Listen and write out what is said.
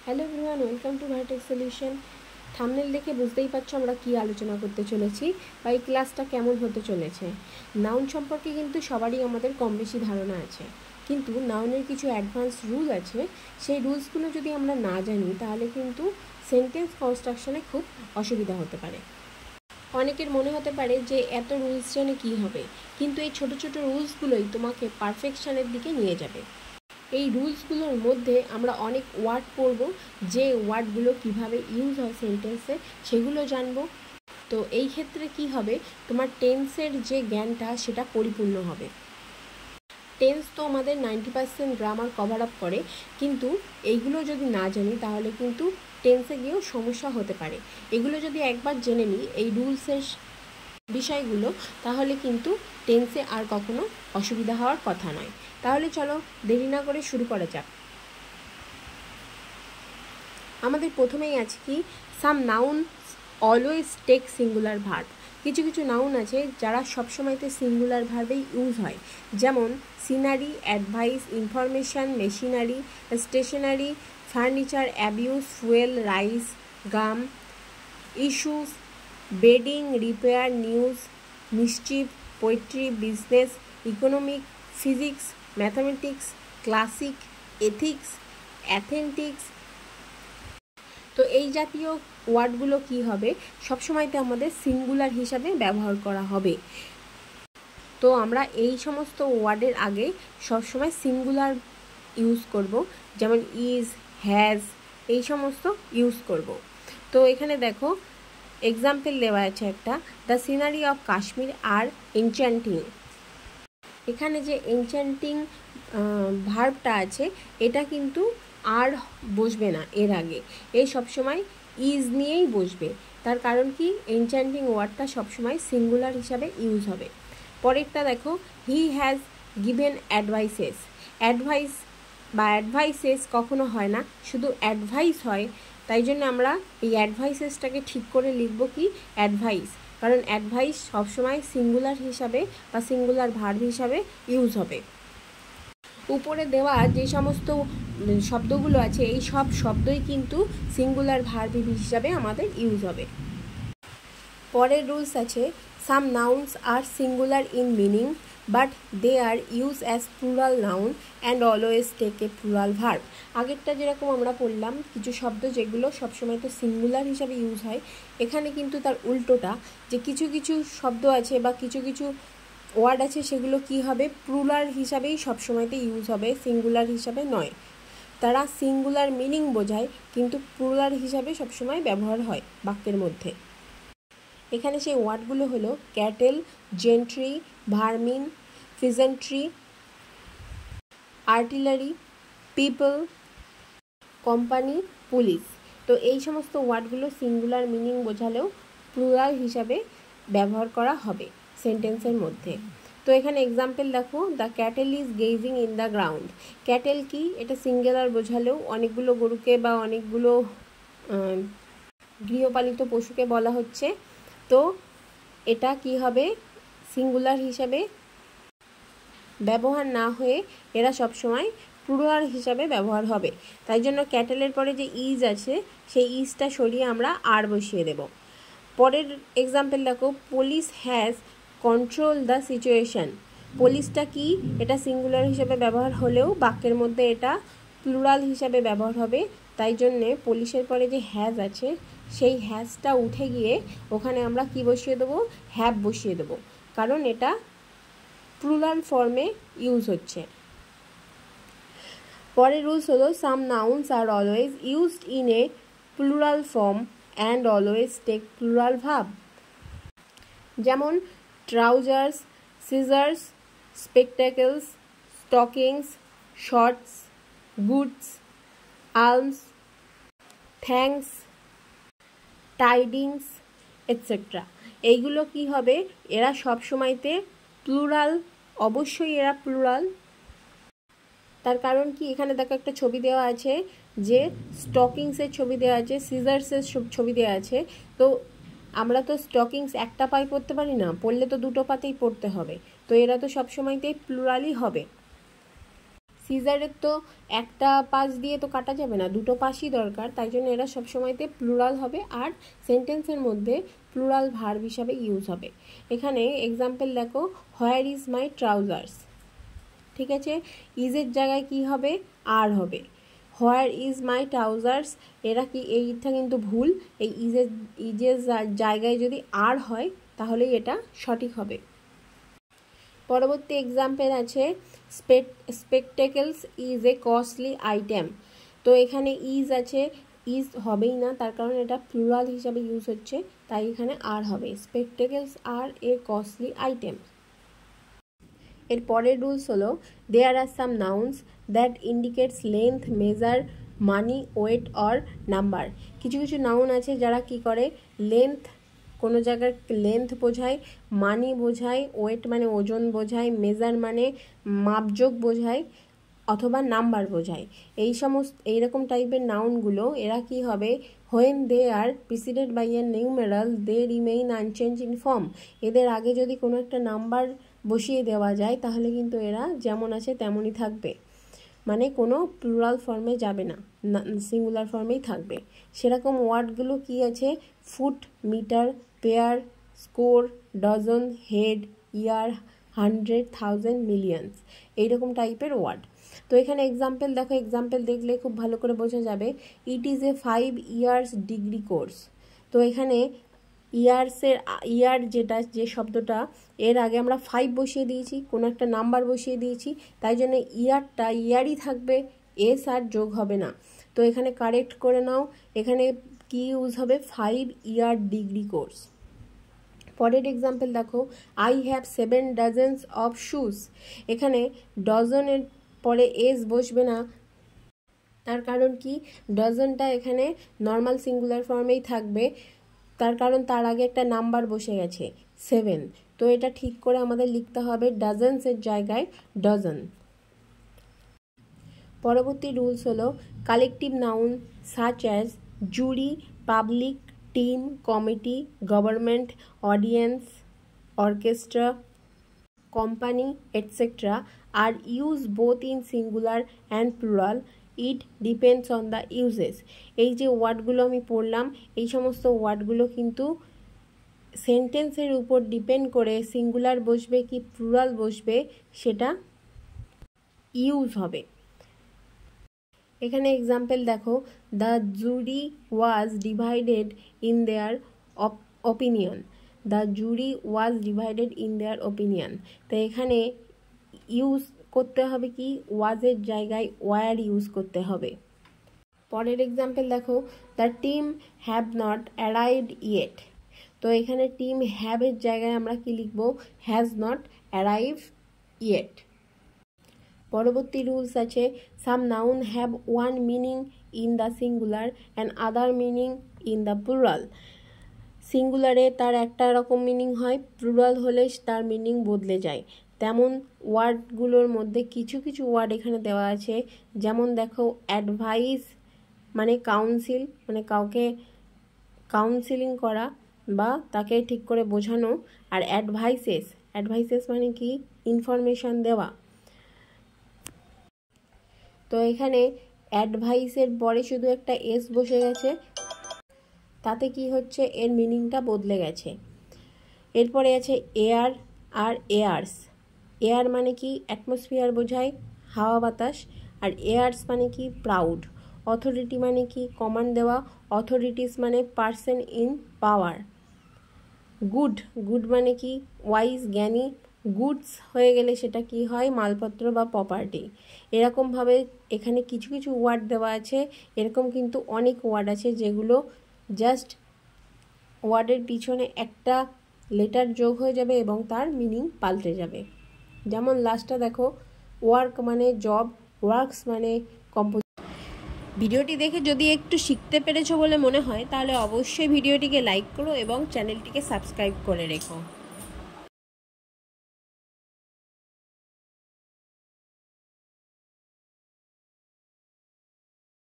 Hello everyone, welcome to vertex solution. Thumbnail দেখে বুঝতেই পারছো আমরা কি আলোচনা করতে চলেছি বা এই ক্লাসটা কেমন হতে চলেছে। নাউন সম্পর্কে কিন্তু সবারই আমাদের কম বেশি ধারণা আছে, কিন্তু নাউনের কিছু অ্যাডভান্স রুল আছে। সেই রুলসগুলো যদি আমরা না জানি তাহলে কিন্তু সেন্টেন্স কনস্ট্রাকশনে খুব অসুবিধা হতে পারে। অনেকের মনে হতে পারে যে এত রুলস জেনে কী হবে, কিন্তু এই ছোটো ছোটো রুলসগুলোই তোমাকে পারফেকশনের দিকে নিয়ে যাবে। এই রুলসগুলোর মধ্যে আমরা অনেক ওয়ার্ড পড়ব, যে ওয়ার্ডগুলো কিভাবে ইউজ হয় সেন্টেন্সে সেগুলো জানবো। তো এই ক্ষেত্রে কি হবে, তোমার টেন্সের যে জ্ঞানটা সেটা পরিপূর্ণ হবে। টেন্স তো আমাদের 90% গ্রামার কভার আপ করে, কিন্তু এইগুলো যদি না জানি তাহলে কিন্তু টেন্সে গিয়েও সমস্যা হতে পারে। এগুলো যদি একবার জেনে নিই এই রুলসের বিষয়গুলো, তাহলে কিন্তু টেন্সে আর কখনো অসুবিধা হওয়ার কথা নয়। তাহলে চলো দেরি না করে শুরু করা যাক। আমাদের প্রথমেই আছে কি, some noun always take singular verb. কিছু কিছু নাউন আছে যারা সবসময়তে সিঙ্গুলার ভার্বেই ইউজ হয়, যেমন scenery, advice, information, machinery, stationery, furniture, abuse, fuel, rice, gum, issues, bedding, repair, news, mischief, poetry, business, economic, physics, mathematics, classic, ethics, authentics. তো এই জাতীয় ওয়ার্ডগুলো কি হবে, সবসময়তে আমাদের সিঙ্গুলার হিসাবে ব্যবহার করা হবে। তো আমরা এই সমস্ত ওয়ার্ডের আগে সবসময় সিঙ্গুলার ইউজ করব, যেমন ইজ, হ্যাজ, এই সমস্ত ইউজ করব। তো এখানে দেখো এক্সাম্পল দেওয়া আছে একটা, the scenery of Kashmir are enchanting. এখানে যে এনচ্যান্টিং ভার্বটা আছে এটা কিন্তু আর বসবে না এর আগে, এ সবসময় ইজ নিয়েই বসবে। তার কারণ কি, এনচ্যান্টিং ওয়ার্ডটা সবসময় সিঙ্গুলার হিসাবে ইউজ হবে। পরেরটা দেখো, he has given advises. Advice বা অ্যাডভাইসেস কখনো হয় না, শুধু অ্যাডভাইস হয়। তাই জন্য আমরা এই অ্যাডভাইসেসটাকে ঠিক করে লিখব কি, অ্যাডভাইস, কারণ অ্যাডভাইস সবসময় সিঙ্গুলার হিসাবে বা সিঙ্গুলার ভার্ব হিসাবে ইউজ হবে। উপরে দেওয়া যে সমস্ত শব্দগুলো আছে এই সব শব্দই কিন্তু সিঙ্গুলার ভার্ব হিসাবে আমাদের ইউজ হবে। পরের রুলস আছে, some nouns are singular in meaning but they are use as plural noun and always take a plural verb. আগেরটা যেরকম আমরা পড়লাম কিছু শব্দ যেগুলো সবসময় তো সিঙ্গুলার হিসাবে ইউজ হয়, এখানে কিন্তু তার উল্টোটা, যে কিছু কিছু শব্দ আছে বা কিছু কিছু ওয়ার্ড আছে সেগুলো কি হবে, প্লুরাল হিসাবেই সবসময়তে ইউজ হবে, সিঙ্গুলার হিসাবে নয়। তারা সিঙ্গুলার মিনিং বোঝায় কিন্তু প্লুরাল হিসাবে সবসময় ব্যবহার হয় বাক্যের মধ্যে। এখানে সেই ওয়ার্ডগুলো হলো cattle, gentry, vermin, peasantry, artillery, people, company, police. তো এই সমস্ত ওয়ার্ডগুলো সিঙ্গুলার মিনিং বোঝালেও প্লুরাল হিসাবে ব্যবহার করা হবে সেন্টেন্সের মধ্যে। তো এখানে এক্সাম্পল দেখো, the cattle is grazing in the ground. Cattle কি, এটা সিঙ্গুলার বোঝালেও অনেকগুলো গরুকে বা অনেকগুলো গৃহপালিত পশুকে বলা হচ্ছে। তো এটা কি হবে, সিঙ্গুলার হিসাবে ব্যবহার না হয়ে এরা সবসময় প্লুরাল হিসাবে ব্যবহার হবে। তাই জন্য ক্যাটেলের পরে যে ইজ আছে সেই ইজটা সরিয়ে আমরা আর বসিয়ে দেব। পরের এক্সাম্পল দেখো, police has control the situation. পুলিশটা কি, এটা সিঙ্গুলার হিসাবে ব্যবহার হলেও বাক্যের মধ্যে এটা প্লুরাল হিসাবে ব্যবহার হবে। তাই জন্যে পুলিশের পরে যে হ্যাজ আছে সেই হ্যাজটা উঠে গিয়ে ওখানে আমরা কি বসিয়ে দেবো, হ্যাভ বসিয়ে দেবো, কারণ এটা প্লুরাল ফর্মে ইউজ হচ্ছে। পরের রুলস হলো, some nouns are always used in a plural form and always take plural verb. যেমন trousers, scissors, spectacles, stockings, shorts, goods, arms, thanks, tidings, etcetera. এইগুলো কি হবে, এরা সব সময়তে প্লুরাল, অবশ্যই এরা প্লুরাল। তার কারণ কি, এখানে দেখো একটা ছবি দেওয়া আছে, যে স্টকিংসের ছবি দেওয়া আছে, সিজার্সের ছবি দেওয়া আছে। তো আমরা তো স্টকিংস একটা পায়ে পরতে পারি না, পরলে তো দুটো পাতেই পরতে হবে। তো এরা তো সবসময়তেই প্লুরালই হবে। সিজারের তো একটা পাশ দিয়ে তো কাটা যাবে না, দুটো পাশই দরকার, তাই জন্য এরা সবসময়তে প্লুরাল হবে আর সেন্টেন্সের মধ্যে প্লুরাল ভার্ব হিসাবে ইউজ হবে। এখানে এক্সাম্পল দেখো, হোয়ার ইজ মাই ট্রাউজার্স, ঠিক আছে, ইজের জায়গায় কি হবে, আর হবে। হোয়ার ইজ মাই ট্রাউজার্স, এরা কি, এইটা কিন্তু ভুল, এই ইজের জায়গায় যদি আর হয় তাহলেই এটা সঠিক হবে। পরবর্তী এক্সাম্পল আছে, স্পেকটেকলস ইজ এ কস্টলি আইটেম। তো এখানে ইজ আছে, ইজ হবেই না, তার কারণ এটা প্লুরাল হিসাবে ইউজ হচ্ছে, তাই এখানে আর হবে। Spectacles are a costly item. এর পরের রুলস হলো, there are some nouns that indicates length, measure, money, weight or number. কিছু কিছু নাউন আছে যারা কি করে, লেন্থ, কোনো জায়গার লেন্থ বোঝায়, মানি বোঝায়, ওয়েট মানে ওজন বোঝায়, মেজার মানে মাপজোক বোঝায়, অথবা নাম্বার বোঝায়। এইরকম টাইপের নাউনগুলো এরা কি হবে, when they are preceded by a numeral they remain unchanged in form. এদের আগে যদি কোনো একটা নাম্বার বসিয়ে দেওয়া যায় তাহলে কিন্তু এরা যেমন আছে তেমনই থাকবে, মানে কোনো প্লুরাল ফর্মে যাবে না, সিঙ্গুলার ফর্মেই থাকবে। সেরকম ওয়ার্ডগুলো কি আছে, foot, metre, pair, score, dozen, head, year, 100, 1000, millions, এইরকম টাইপের ওয়ার্ড। তো এখানে এক্সাম্পল দেখো, এক্সাম্পল দেখলে খুব ভালো করে বোঝা যাবে। It is a 5 years degree course. তো এখানে ইয়ার্সের ইয়ার যেটা, যে শব্দটা, এর আগে আমরা 5 বসিয়ে দিয়েছি, কোনো একটা নাম্বার বসিয়ে দিয়েছি, তাই জন্য ইয়ারটা ইয়ারই থাকবে, এস আর যোগ হবে না। তো এখানে কারেক্ট করে নাও, এখানে কি ইউজ হবে, 5 year ডিগ্রি কোর্স। পরের এক্সাম্পল দেখো, I have 7 dozens of shoes. এখানে ডজনের পরে এস বসবে না, তার কারণ কি, ডজনটা এখানে নর্মাল সিঙ্গুলার ফর্মেই থাকবে, তার কারণ তার আগে একটা নাম্বার বসে গেছে 7। তো এটা ঠিক করে আমাদের লিখতে হবে ডজনসের জায়গায় ডজন। পরবর্তী রুলস হলো, collective noun such as jury, public, team, committee, government, audience, orchestra, company, etc. are used both in singular and plural. It depends on the uses. এই যে ওয়ার্ডগুলো আমি পড়লাম, এই সমস্ত ওয়ার্ডগুলো কিন্তু সেন্টেন্সের উপর ডিপেন্ড করে সিঙ্গুলার বসবে কি প্লুরাল বসবে সেটা ইউজ হবে। এখানে এক্সাম্পল দেখো, the jury was divided in their opinion. The jury was divided in their opinion. তো এখানে ইউজ করতে হবে কি, ওয়াজের জায়গায় ওয়ার ইউজ করতে হবে। পরের এক্সাম্পল দেখো, the team have not arrived yet. তো এখানে টিম হ্যাভের জায়গায় আমরা কি লিখব, হ্যাজ নট অ্যারাইভড ইয়েট। পরবর্তী রুলস আছে, some noun have one meaning in the singular and other meaning in the plural. সিঙ্গুলারে তার একটা রকম মিনিং হয়, প্লুরাল হলে তার মিনিং বদলে যায়। তেমন ওয়ার্ডগুলোর মধ্যে কিছু কিছু ওয়ার্ড এখানে দেওয়া আছে, যেমন দেখো, অ্যাডভাইস মানে কাউন্সিল, মানে কাউকে কাউন্সিলিং করা বা তাকে ঠিক করে বোঝানো। আর অ্যাডভাইসেস মানে কি, ইনফরমেশন দেওয়া। তো এখানে অ্যাডভাইসের পরে শুধু একটা এস বসে গেছে, তাতে কি হচ্ছে, এর মিনিংটা বদলে গেছে। এরপরে আছে এয়ার আর এয়ার্স। এয়ার মানে কি, অ্যাটমসফিয়ার বোঝায়, হাওয়া বাতাস। আর এয়ার্স মানে কি, প্রাউড। অথরিটি মানে কি, কমান্ড দেওয়া। অথরিটিস মানে পার্সন ইন পাওয়ার। গুড মানে কি, ওয়াইজ, জ্ঞানী। গুডস হয়ে গেলে সেটা কি হয়, মালপত্র বা প্রপার্টি। এরকমভাবে এখানে কিছু কিছু ওয়ার্ড দেওয়া আছে, এরকম কিন্তু অনেক ওয়ার্ড আছে যেগুলো জাস্ট ওয়ার্ডের পিছনে একটা লেটার যোগ হয়ে যাবে এবং তার মিনিং পাল্টে যাবে। যেমন লাস্টটা দেখো, ওয়ার্ক মানে জব, ওয়ার্কস মানে কম্পোজ। ভিডিওটি দেখে যদি একটু শিখতে পেরেছো বলে মনে হয় তাহলে অবশ্যই ভিডিওটিকে লাইক করো এবং চ্যানেলটিকে সাবস্ক্রাইব করে রেখো।